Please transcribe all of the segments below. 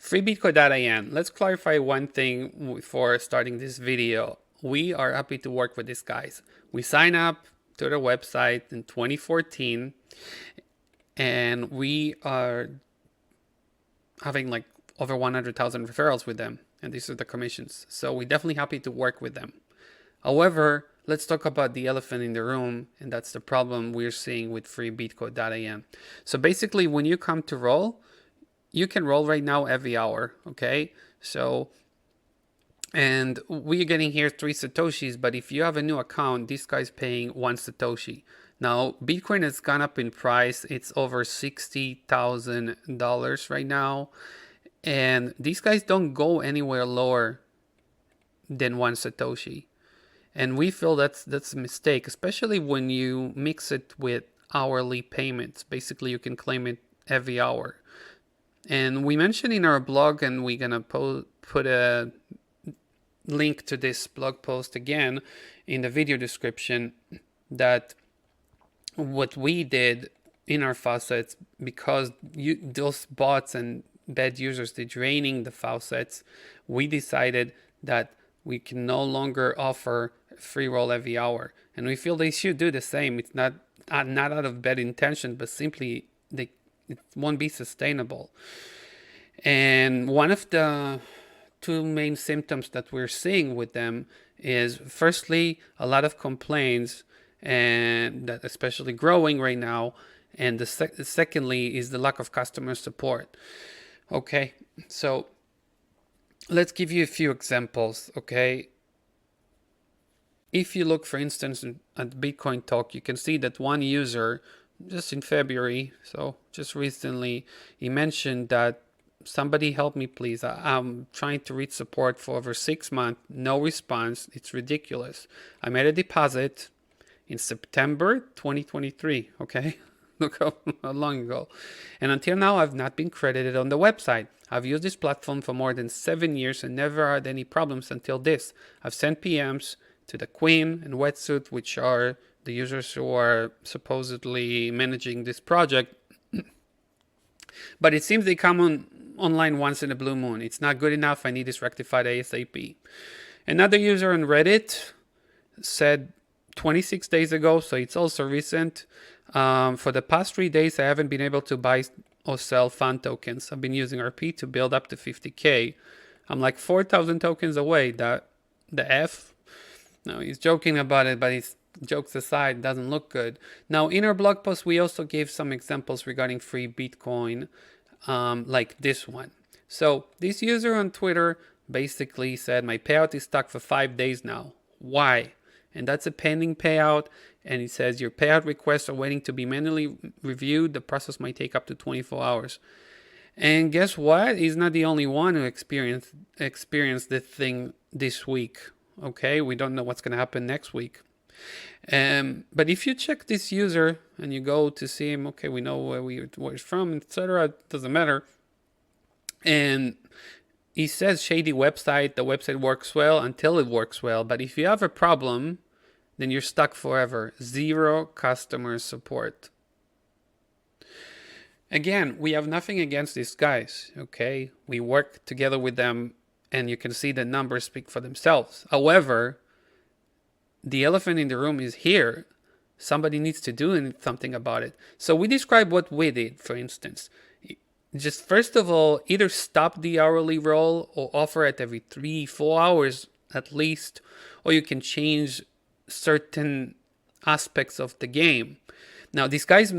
freebitco.in. Let's clarify one thing before starting this video. We are happy to work with these guys. We signed up to their website in 2014 and we are having like over 100,000 referrals with them, and these are the commissions. So we're definitely happy to work with them. However, let's talk about the elephant in the room, and that's the problem we're seeing with freebitco.in. So basically, when you come to roll, you can roll right now every hour, okay? So, and we're getting here 3 Satoshis, but if you have a new account, this guy's paying 1 Satoshi. Now, Bitcoin has gone up in price. It's over $60,000 right now. And these guys don't go anywhere lower than 1 Satoshi. And we feel that's a mistake, especially when you mix it with hourly payments. Basically, you can claim it every hour. And we mentioned in our blog, and we're going to put a link to this blog post again in the video description, that what we did in our faucets, because those bots and bad users, they're draining the faucets, we decided that we can no longer offer free roll every hour. And we feel they should do the same. It's not out of bad intention, but simply it won't be sustainable. And one of the 2 main symptoms that we're seeing with them is, firstly, a lot of complaints, and that especially growing right now. And secondly is the lack of customer support. Okay, so let's give you a few examples, okay? If you look, for instance, at Bitcoin Talk, you can see that one user, just in February, so just recently, he mentioned that somebody help me please. I'm trying to reach support for over 6 months, no response. It's ridiculous. I made a deposit in September 2023, okay? Look how long ago. And until now, I've not been credited on the website. I've used this platform for more than 7 years and never had any problems until this. I've sent PMs to the Queen and Wetsuit, which are the users who are supposedly managing this project. But it seems they come online once in a blue moon. It's not good enough. I need this rectified ASAP. Another user on Reddit said 26 days ago, so it's also recent. For the past 3 days, I haven't been able to buy or sell fan tokens. I've been using RP to build up to 50K. I'm like 4,000 tokens away. The F? No, he's joking about it, but he's jokes aside, doesn't look good. Now, in our blog post, we also gave some examples regarding free Bitcoin, like this one. So this user on Twitter basically said, my payout is stuck for 5 days now. Why? And that's a pending payout. And it says your payout requests are waiting to be manually reviewed. The process might take up to 24 hours. And guess what? He's not the only one who experienced this thing this week. Okay, we don't know what's going to happen next week. But if you check this user and you go to see him, okay, we know where he's from, etc. It doesn't matter. And he says shady website. The website works well until it works well. But if you have a problem, then you're stuck forever. 0 customer support. Again, we have nothing against these guys, okay? We work together with them, and you can see the numbers speak for themselves. However, the elephant in the room is here. Somebody needs to do something about it. So we describe what we did, for instance. Just first of all, either stop the hourly roll or offer it every 3-4 hours at least, or you can change certain aspects of the game. Now, these guys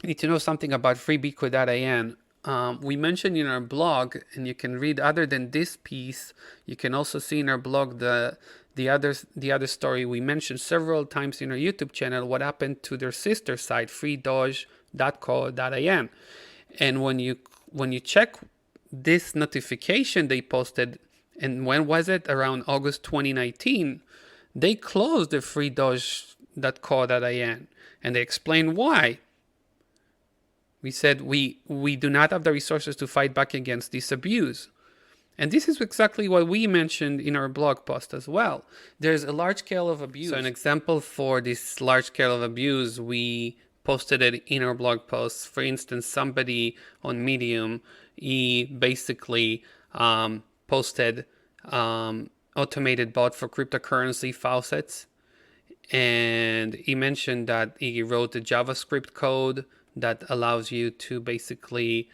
need to know something about freebitco.in. We mentioned in our blog, and you can read, other than this piece, you can also see in our blog the other story we mentioned several times in our YouTube channel, what happened to their sister site, freedoge.co.in. And when you check this notification they posted, and when was it? Around August 2019, they closed the freedoge.co.in, and they explained why. We said we do not have the resources to fight back against this abuse. And this is exactly what we mentioned in our blog post as well. There's a large scale of abuse. So an example for this large scale of abuse, we posted it in our blog posts. For instance, somebody on Medium, he basically posted automated bot for cryptocurrency faucets, and he mentioned that he wrote the JavaScript code that allows you to basically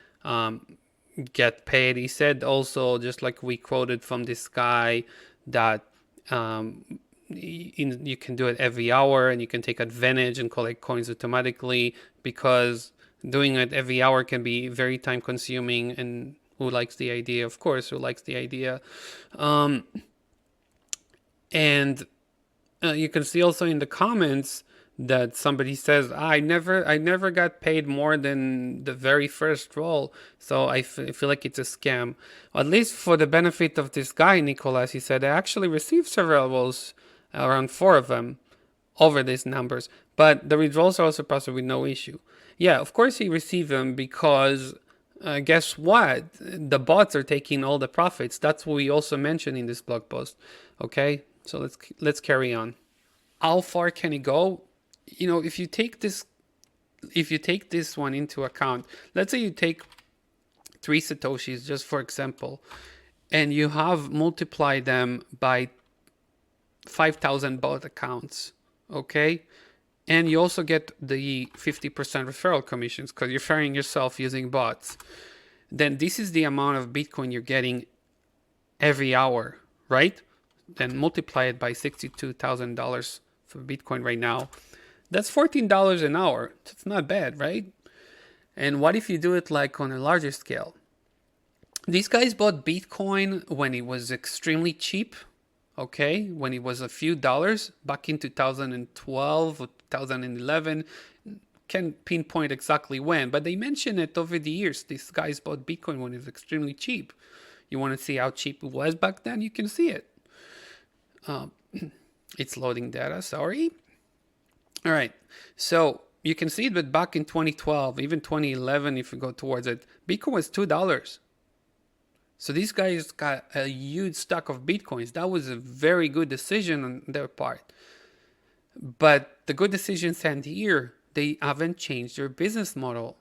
get paid. He said also, just like we quoted from this guy, that you can do it every hour and you can take advantage and collect coins automatically, because doing it every hour can be very time consuming. And who likes the idea? Of course, who likes the idea? And you can see also in the comments that somebody says, I never got paid more than the very first roll, so I feel like it's a scam. At least for the benefit of this guy, Nicholas, he said, I actually received several rolls, around 4 of them, over these numbers, but the withdrawals are also possible with no issue. Yeah, of course he received them, because guess what? The bots are taking all the profits. That's what we also mentioned in this blog post. Okay, so let's carry on. How far can it go? You know, if you take this one into account, let's say you take 3 satoshis just for example, and you have multiplied them by 5,000 bot accounts, okay? And you also get the 50% referral commissions because you're referring yourself using bots. Then this is the amount of Bitcoin you're getting every hour, right? Then multiply it by $62,000 for Bitcoin right now. That's $14 an hour. It's not bad, right? And what if you do it like on a larger scale? These guys bought Bitcoin when it was extremely cheap, okay? When it was a few dollars back in 2012 or 2011. Can't pinpoint exactly when, but they mention it over the years. These guys bought Bitcoin when it was extremely cheap. You want to see how cheap it was back then? You can see it. It's loading data, sorry. All right, so you can see that back in 2012, even 2011, if you go towards it, Bitcoin was $2. So these guys got a huge stock of Bitcoins. That was a very good decision on their part. But the good decisions stand here. They haven't changed their business model.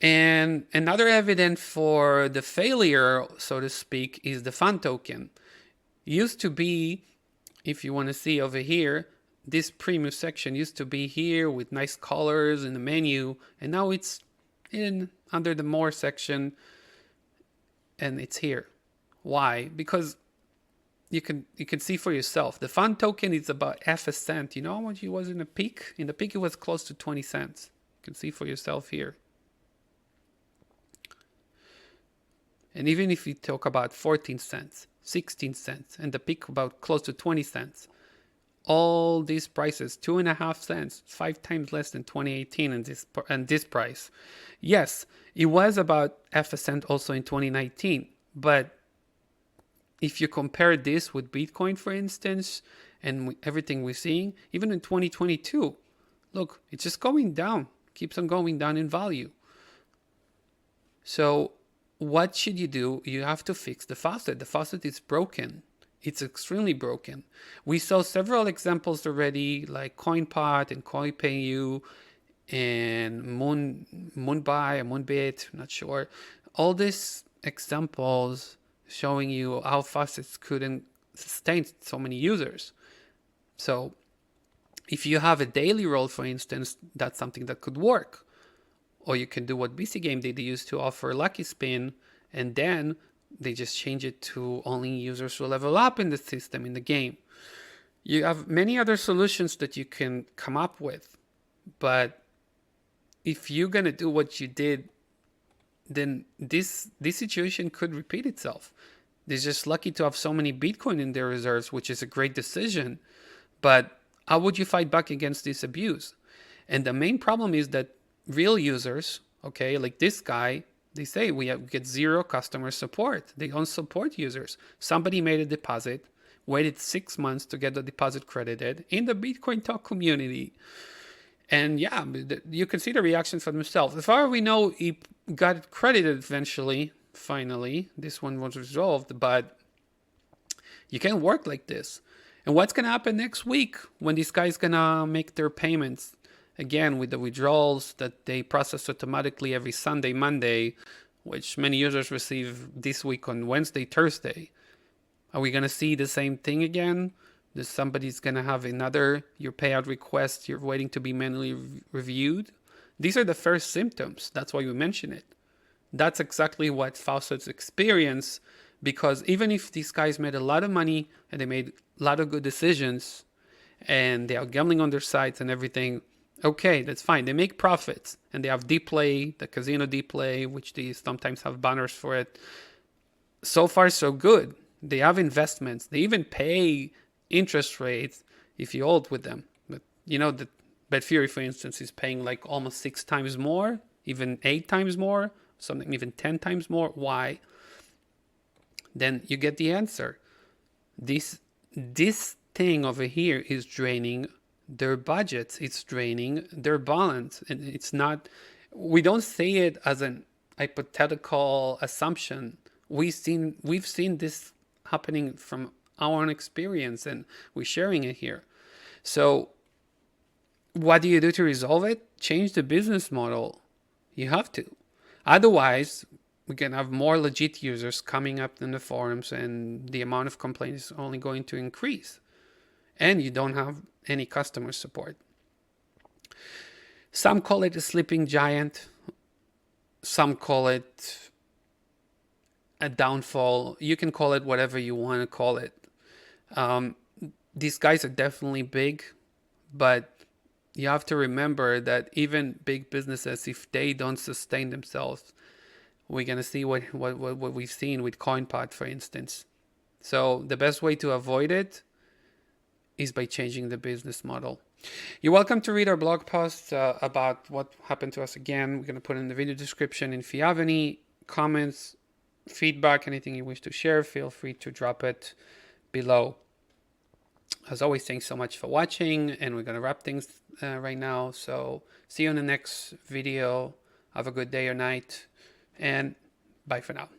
And another evidence for the failure, so to speak, is the fan token. Used to be, if you want to see over here, this premium section used to be here with nice colors in the menu, and now it's in under the more section, and it's here. Why? Because you can see for yourself. The fan token is about half a cent. You know how much it was in the peak? In the peak, it was close to 20 cents. You can see for yourself here. And even if you talk about 14 cents, 16 cents, and the peak about close to 20 cents, all these prices, 2.5 cents, 5 times less than 2018 and this price. Yes, it was about half a cent also in 2019, but if you compare this with Bitcoin, for instance, and everything we're seeing, even in 2022, look, it's just going down, keeps on going down in value. So what should you do? You have to fix the faucet. The faucet is broken. It's extremely broken. We saw several examples already, like CoinPot and CoinPayU and Moonbuy, Moonbit, I'm not sure. All these examples showing you how faucets couldn't sustain so many users. So if you have a daily roll, for instance, that's something that could work. Or you can do what BC Game did. They used to offer Lucky Spin, and then they just change it to only users who level up in the system, in the game. You have many other solutions that you can come up with. But if you're going to do what you did, then this situation could repeat itself. They're just lucky to have so many Bitcoin in their reserves, which is a great decision. But how would you fight back against this abuse? And the main problem is that real users, okay, like this guy, they say we get zero customer support. They don't support users. Somebody made a deposit, waited 6 months to get the deposit credited in the Bitcoin Talk community. And yeah, you can see the reactions for themselves. As far as we know, he got it credited eventually, finally. This one was resolved, but you can't work like this. And what's going to happen next week when these guys going to make their payments? again, with the withdrawals that they process automatically every Sunday, Monday, which many users receive this week on Wednesday, Thursday. Are we going to see the same thing again? That somebody's going to have your payout request, you're waiting to be manually reviewed? These are the first symptoms. That's why we mention it. That's exactly what Faucets experience, because even if these guys made a lot of money and they made a lot of good decisions and they are gambling on their sites and everything, okay, that's fine. They make profits and they have deep play, the casino deep play, which they sometimes have banners for it. So far, so good. They have investments. They even pay interest rates if you hold with them. But the BetFury, for instance, is paying like almost 6 times more, even 8 times more, something even 10 times more. Why? Then you get the answer. This thing over here is draining their budgets. It's draining their balance. And it's not, we don't say it as an hypothetical assumption. We've seen this happening from our own experience, and we're sharing it here. So what do you do to resolve it? Change the business model. You have to. Otherwise, we can have more legit users coming up in the forums, and the amount of complaints is only going to increase. And you don't have any customer support. Some call it a sleeping giant. Some call it a downfall. You can call it whatever you want to call it. These guys are definitely big, but you have to remember that even big businesses, if they don't sustain themselves, we're going to see what we've seen with CoinPod, for instance. So the best way to avoid it is by changing the business model. You're welcome to read our blog post about what happened to us again. We're going to put it in the video description. If you have any comments, feedback, anything you wish to share, feel free to drop it below. As always, thanks so much for watching, and we're going to wrap things right now. So see you in the next video. Have a good day or night, and bye for now.